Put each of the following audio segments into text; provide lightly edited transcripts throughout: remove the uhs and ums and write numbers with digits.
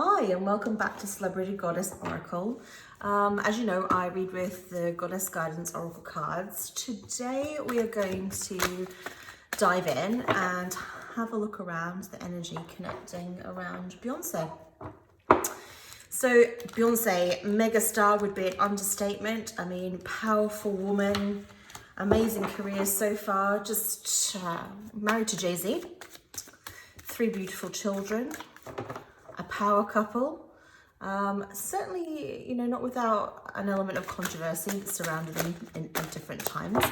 Hi and welcome back to Celebrity Goddess Oracle. As you know, I read with the Goddess Guidance Oracle cards. Today we are going to dive in and have a look around the energy connecting around Beyoncé. So Beyoncé, megastar would be an understatement. I mean, powerful woman, amazing career so far, just married to Jay-Z, 3 beautiful children, a power couple. Certainly, you know, not without an element of controversy that surrounded them in different times,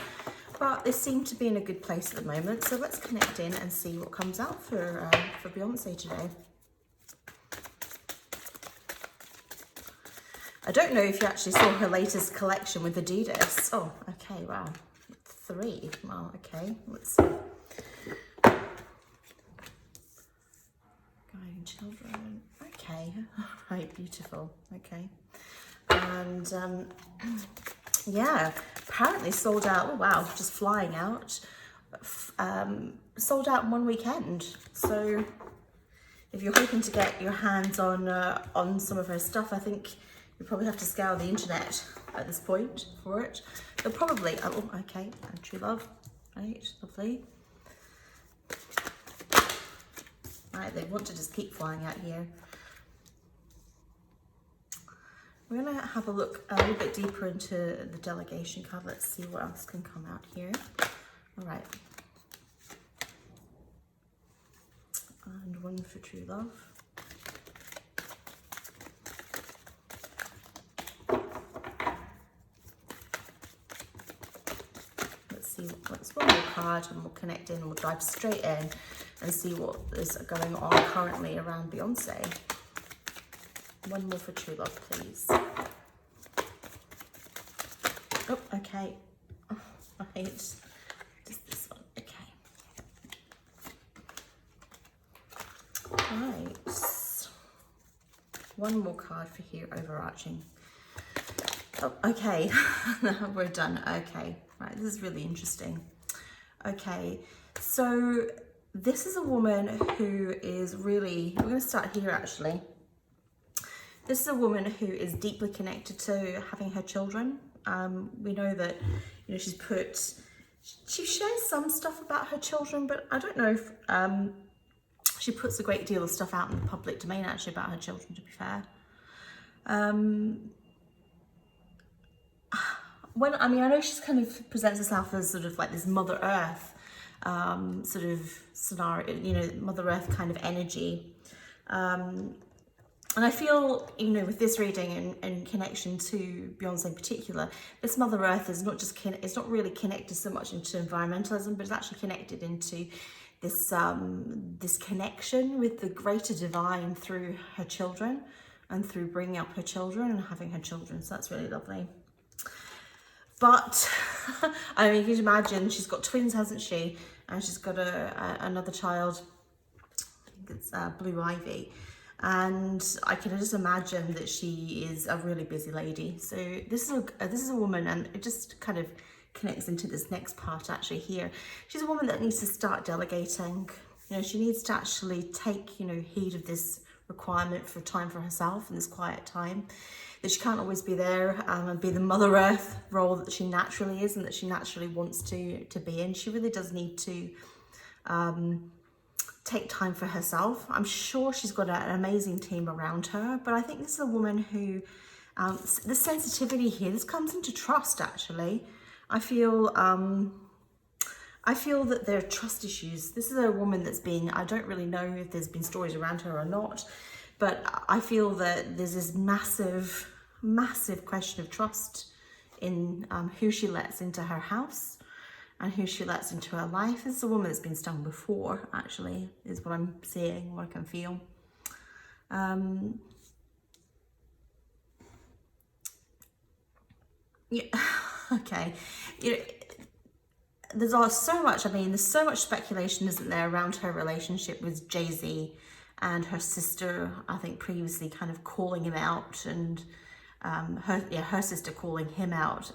but they seem to be in a good place at the moment. So let's connect in and see what comes out for Beyoncé today. I don't know if you actually saw her latest collection with Adidas. Oh, okay, wow. 3, well, okay, let's see. Guiding children, okay, all right, beautiful, okay. And yeah, apparently sold out, oh wow, just flying out. Sold out in 1 weekend. So if you're hoping to get your hands on some of her stuff, I think you probably have to scour the internet at this point for it. They'll probably, oh, okay, and True Love, right, lovely. Right, they want to just keep flying out here. We're gonna have a look a little bit deeper into the delegation card. Let's see what else can come out here. All right. And 1 for True Love. Let's see, let's one more card and we'll connect in, we'll dive straight in and see what is going on currently around Beyoncé. 1 more for True Love, please. Oh, okay. Oh, right. Just this one, okay. Right. 1 more card for here, overarching. Oh, okay. Now we're done. Okay. Right, this is really interesting. Okay, so this is a woman who is really, we're going to start here actually. This is a woman who is deeply connected to having her children. We know that, you know, she shares some stuff about her children, but I don't know if she puts a great deal of stuff out in the public domain actually about her children, to be fair. I know she's kind of presents herself as sort of like this Mother Earth sort of scenario, you know, Mother Earth kind of energy. And I feel, you know, with this reading and connection to Beyoncé in particular, this Mother Earth is not just it's not really connected so much into environmentalism, but it's actually connected into this this connection with the greater divine through her children and through bringing up her children and having her children. So that's really lovely. But I mean, you can imagine she's got twins, hasn't she? And she's got another child. I think it's Blue Ivy. And I can just imagine that she is a really busy lady. So this is a woman, and it just kind of connects into this next part actually here. She's a woman that needs to start delegating. You know, she needs to actually take, you know, heed of this requirement for time for herself and this quiet time. That she can't always be there and be the Mother Earth role that she naturally is and that she naturally wants to be in. She really does need to take time for herself. I'm sure she's got an amazing team around her, but I think this is a woman who, the sensitivity here, this comes into trust actually. I feel that there are trust issues. This is a woman that's been, I don't really know if there's been stories around her or not, but I feel that there's this massive, massive question of trust in who she lets into her house and who she lets into her life. This is a woman that's been stung before, actually, is what I'm seeing, what I can feel. Yeah, okay. You know, there's so much, I mean, there's so much speculation, isn't there, around her relationship with Jay-Z and her sister, I think previously kind of calling him out, and her sister calling him out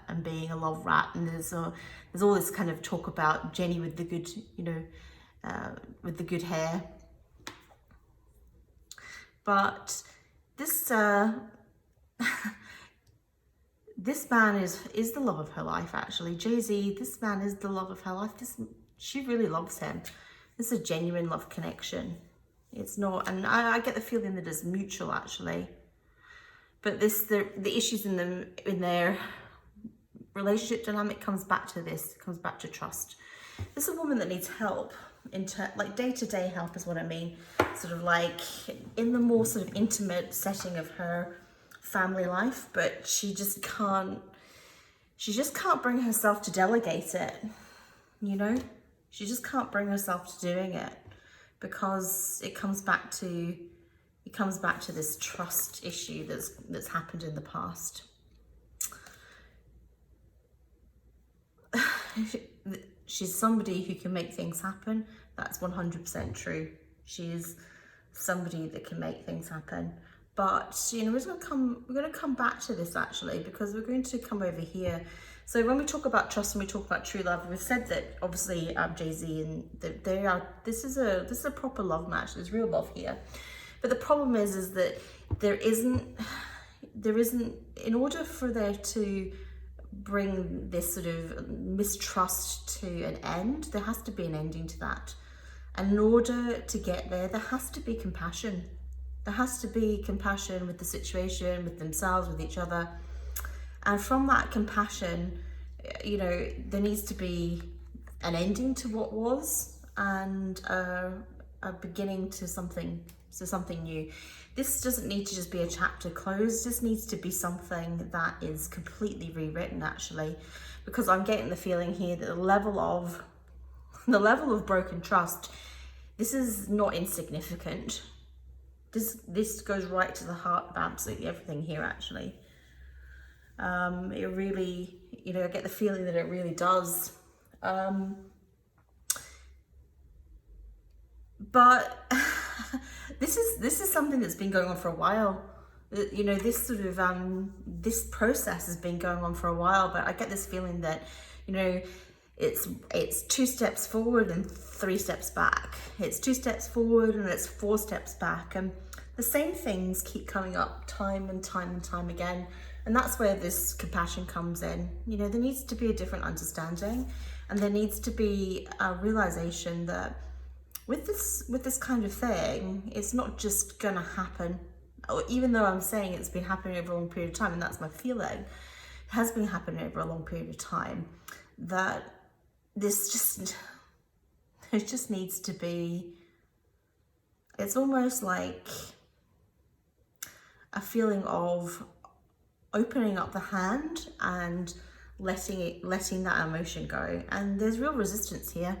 and being a love rat. And there's all this kind of talk about Jenny with the good, you know, with the good hair. But this this man is the love of her life, actually. Jay-Z, this man is the love of her life. She really loves him. This is a genuine love connection. It's not, and I get the feeling that it's mutual, actually. But the issues in their relationship dynamic comes back to this. It comes back to trust. This is a woman that needs help, like day-to-day help is what I mean. Sort of like in the more sort of intimate setting of her family life, but she just can't bring herself to delegate it, you know? She just can't bring herself to doing it, because it comes back to this trust issue that's happened in the past. She's somebody who can make things happen. That's 100% true. She is somebody that can make things happen. But, you know, we're going to come back to this, actually, because we're going to come over here. So when we talk about trust and we talk about true love, we've said that obviously Jay-Z and this is a proper love match. There's real love here. But the problem is that there isn't, in order for there to bring this sort of mistrust to an end, there has to be an ending to that. And in order to get there has to be compassion. There has to be compassion with the situation, with themselves, with each other. And from that compassion, you know, there needs to be an ending to what was, and a beginning to something new. This doesn't need to just be a chapter closed. This needs to be something that is completely rewritten, actually, because I'm getting the feeling here that the level of broken trust, this is not insignificant. This goes right to the heart of absolutely everything here, actually. It really, you know, I get the feeling that it really does. But this is something that's been going on for a while. You know, this sort of this process has been going on for a while. But I get this feeling that, you know, it's 2 steps forward and 3 steps back. It's 2 steps forward and it's 4 steps back, and the same things keep coming up time and time and time again. And that's where this compassion comes in. You know, there needs to be a different understanding, and there needs to be a realization that with this kind of thing, it's not just gonna happen. Even though I'm saying it's been happening over a long period of time, and that's my feeling, it has been happening over a long period of time, that there just needs to be, it's almost like a feeling of opening up the hand and letting that emotion go. And there's real resistance here.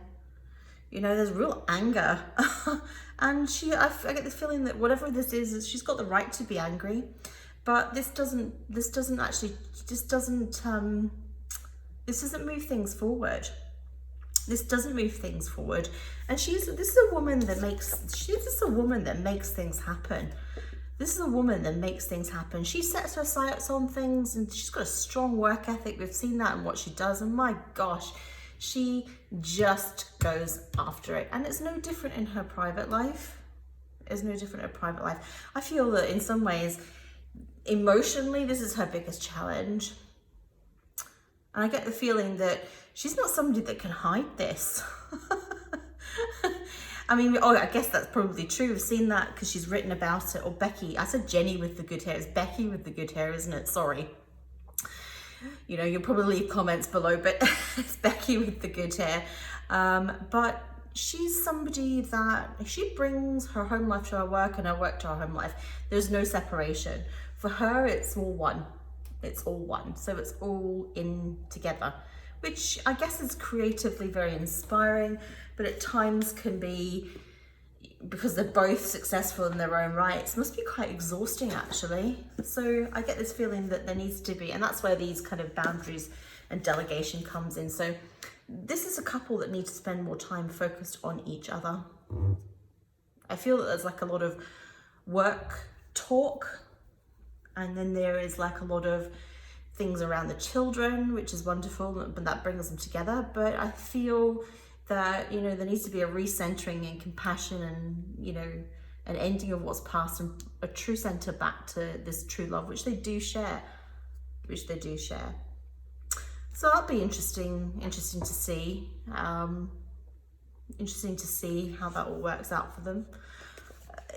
You know, there's real anger. And I get the feeling that whatever this is, she's got the right to be angry. But this doesn't move things forward. This doesn't move things forward. And this is a woman that makes things happen. This is a woman that makes things happen. She sets her sights on things, and she's got a strong work ethic. We've seen that in what she does. And my gosh, she just goes after it. And it's no different in her private life. It's no different in her private life. I feel that in some ways, emotionally, this is her biggest challenge. And I get the feeling that she's not somebody that can hide this. I mean, I guess that's probably true. We've seen that because she's written about it. Or Becky. I said Jenny with the good hair. It's Becky with the good hair, isn't it? Sorry. You know, you'll probably leave comments below, but it's Becky with the good hair. But she's somebody that she brings her home life to her work and her work to her home life. There's no separation. For her, it's all one. It's all one. So it's all in together, which I guess is creatively very inspiring, but at times can be, because they're both successful in their own rights, must be quite exhausting, actually. So I get this feeling that there needs to be, and that's where these kind of boundaries and delegation comes in. So this is a couple that need to spend more time focused on each other. I feel that there's like a lot of work talk, and then there is like a lot of things around the children, which is wonderful, but that brings them together. But I feel that, you know, there needs to be a recentering and compassion and, you know, an ending of what's past and a true center back to this true love, which they do share, So that'll be interesting to see. Interesting to see how that all works out for them.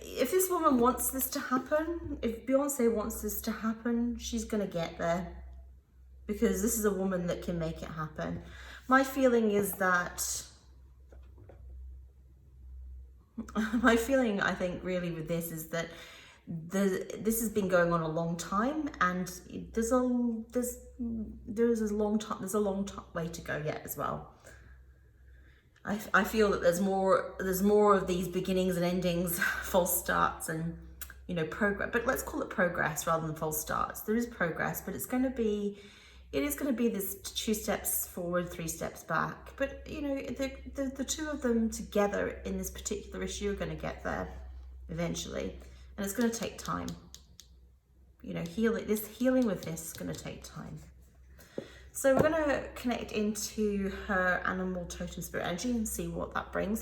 If this woman wants this to happen, if Beyonce wants this to happen, she's gonna get there, because this is a woman that can make it happen. My feeling is that, I think really with this is that this has been going on a long time, and there's a long way to go yet as well. I feel that there's more of these beginnings and endings, false starts, and progress. But let's call it progress rather than false starts. There is progress, but it is going to be this 2 steps forward, 3 steps back. But the two of them together in this particular issue are going to get there eventually, and it's going to take time. Healing with this is going to take time. So we're going to connect into her animal totem spirit energy and see what that brings.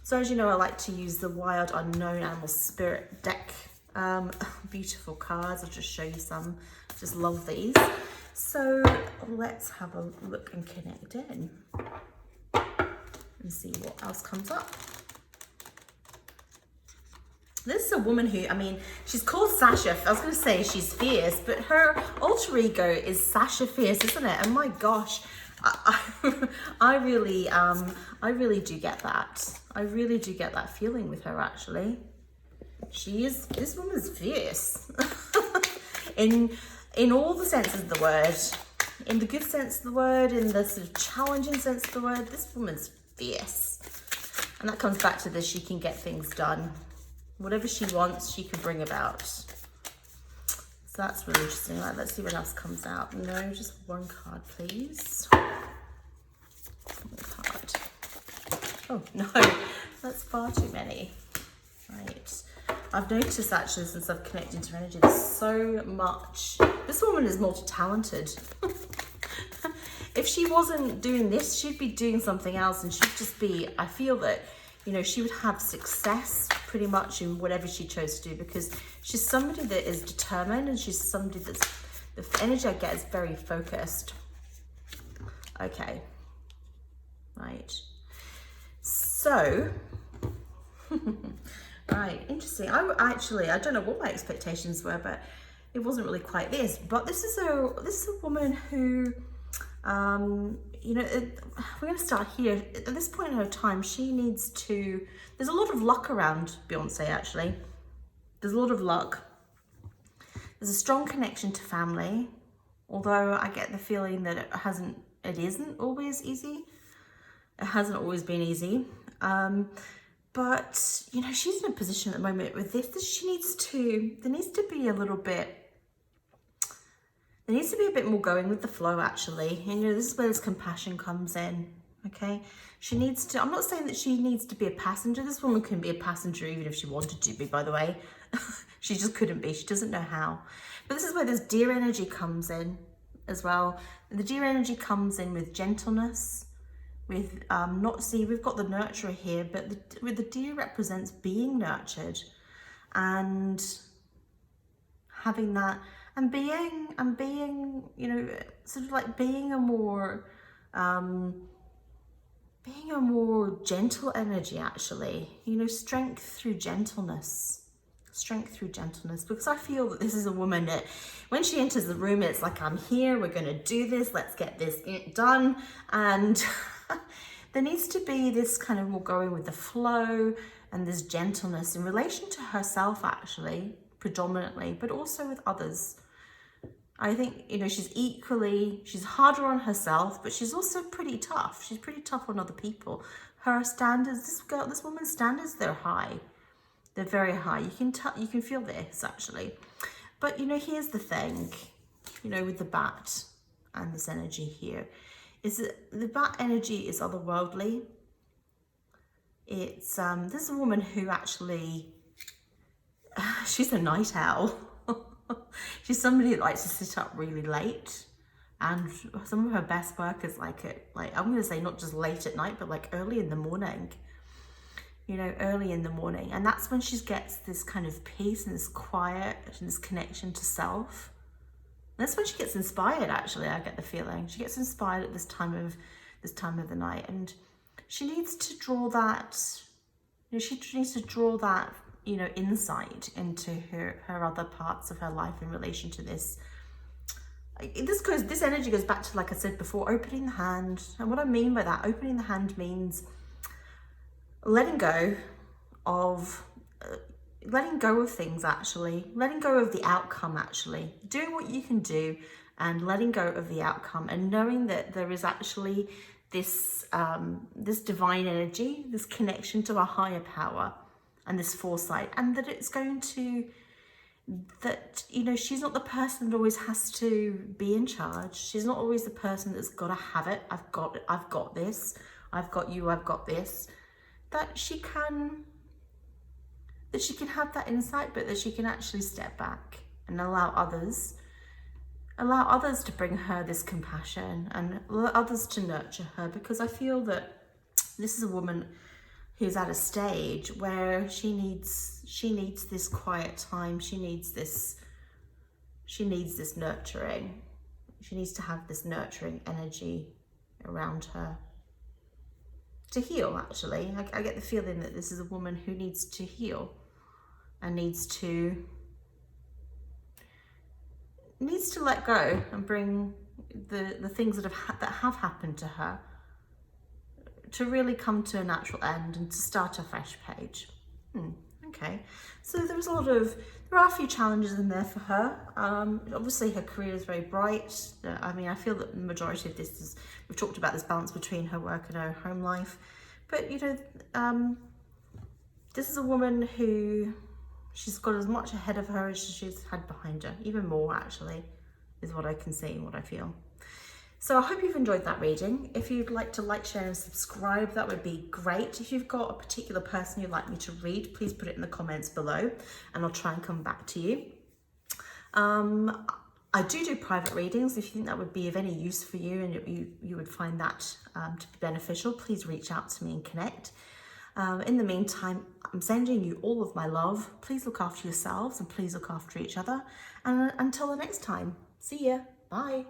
So as you know, I like to use the Wild Unknown Animal Spirit deck. Beautiful cards. I'll just show you some. Just love these. So let's have a look and connect in and see what else comes up. This is a woman who, she's called Sasha. I was going to say she's fierce, but her alter ego is Sasha Fierce, isn't it? And my gosh, I really do get that. I really do get that feeling with her, actually. This woman's fierce. in all the senses of the word. In the good sense of the word, in the sort of challenging sense of the word, this woman's fierce. And that comes back to this, she can get things done. Whatever she wants, she can bring about. So that's really interesting. Right, let's see what else comes out. No, just one card, please. One card. Oh, no, that's far too many. Right. I've noticed, actually, since I've connected to energy, there's so much. This woman is multi-talented. If she wasn't doing this, she'd be doing something else, and she'd just be, I feel that, she would have success pretty much in whatever she chose to do, because she's somebody that is determined, and she's somebody that's, the energy I get is very focused. Okay. Right. So, right, interesting. I don't know what my expectations were, but it wasn't really quite this. But this is a woman who, we're going to start here. At this point in her time, she needs to, there's a lot of luck around Beyonce, actually. There's a lot of luck. There's a strong connection to family, although I get the feeling that it isn't always easy. It hasn't always been easy. But, she's in a position at the moment with this, there needs to be a bit more going with the flow, actually. And, this is where this compassion comes in, okay? I'm not saying that she needs to be a passenger. This woman couldn't be a passenger even if she wanted to be, by the way. She just couldn't be. She doesn't know how. But this is where this deer energy comes in as well. The deer energy comes in with gentleness, with we've got the nurturer here, but the deer represents being nurtured and having that, and being, sort of like being a more gentle energy, actually, strength through gentleness, because I feel that this is a woman that when she enters the room, it's like, I'm here, we're going to do this, let's get this done. And there needs to be this kind of more going with the flow and this gentleness in relation to herself, actually, predominantly, but also with others. I think, she's harder on herself, but she's also pretty tough. She's pretty tough on other people. Her standards, this woman's standards, they're high. They're very high. You can feel this, actually. But, here's the thing, with the bat and this energy here, is that the bat energy is otherworldly. It's, this is a woman who actually, she's a night owl. She's somebody that likes to sit up really late, and some of her best work is I'm going to say not just late at night, but like early in the morning. you know, early in the morning. And that's when she gets this kind of peace and this quiet and this connection to self. And that's when she gets inspired, actually, I get the feeling. She gets inspired at this time of the night. And she needs to draw that, you know, she needs to draw that, you know, insight into her other parts of her life in relation to this. This energy goes back to, like I said before, opening the hand. And what I mean by that, opening the hand means letting go of things, actually, letting go of the outcome, actually, doing what you can do and letting go of the outcome, and knowing that there is actually this this divine energy, this connection to a higher power and this foresight, and that it's going to, that, you know, she's not the person that always has to be in charge. She's not always the person that's got to have it. I've got this, I've got you, I've got this. That she can have that insight, but that she can actually step back and allow others to bring her this compassion and allow others to nurture her, because I feel that this is a woman who's at a stage where she needs this quiet time. She needs this nurturing. She needs to have this nurturing energy around her to heal, actually. I get the feeling that this is a woman who needs to heal and needs to let go and bring the things that have happened to her to really come to a natural end and to start a fresh page. Okay, so there are a few challenges in there for her. Obviously her career is very bright. I mean, I feel that the majority of this is, we've talked about this balance between her work and her home life, but you know, this is a woman who, she's got as much ahead of her as she's had behind her, even more, actually, is what I can see and what I feel. So I hope you've enjoyed that reading. If you'd like to like, share and subscribe, that would be great. If you've got a particular person you'd like me to read, please put it in the comments below and I'll try and come back to you. I do private readings. If you think that would be of any use for you and you would find that to be beneficial, please reach out to me and connect. In the meantime, I'm sending you all of my love. Please look after yourselves and please look after each other. And until the next time, see ya. Bye.